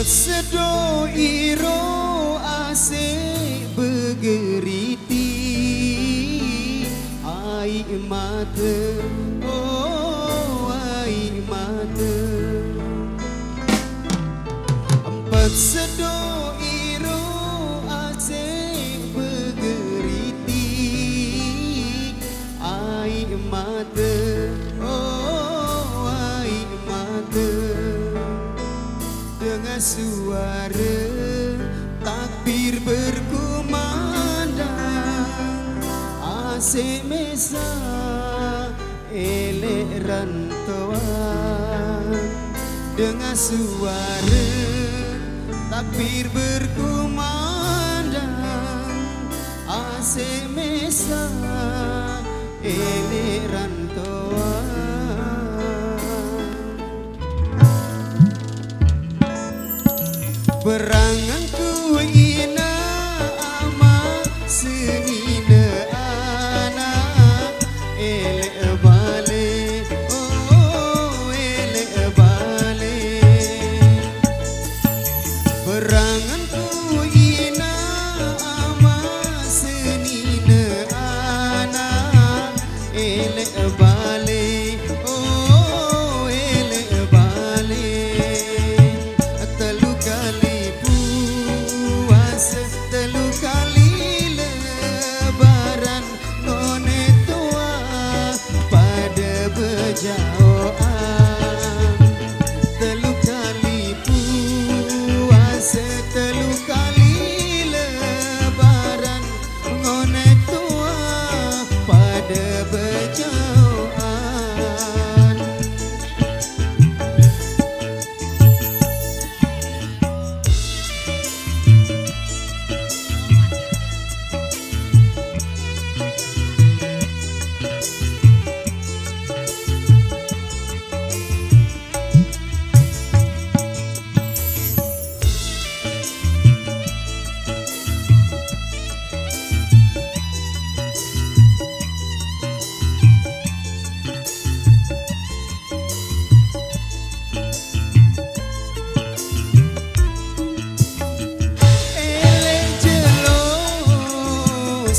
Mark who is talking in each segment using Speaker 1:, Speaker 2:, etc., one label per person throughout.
Speaker 1: Sedo iro asik begeriti air mata, oh air mata. Empat sedo iro asik begeriti air mata, oh air mata. Dengan suara takbir berkumandang, asik mesa elek rantauan. Dengan suara takbir berkumandang, asik mesa elek rantauan. Beranganku ina ama senina anak elek balik, oh elek balik. Beranganku ina ama senina anak elek balik, oh elek balik. Telu kali telu kali lebaran none tua pada berjauhan. Telu kali puasa, telu kali lebaran none tua pada berjauhan.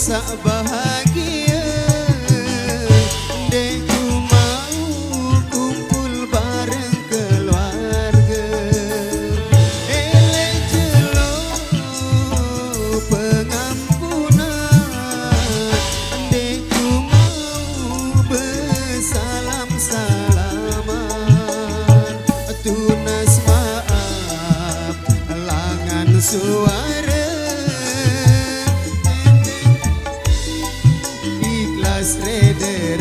Speaker 1: Sak bahagia deku mau kumpul bareng keluarga. Elek jelo pengampunan deku mau bersalam-salaman. Tunas maaf langan suara rede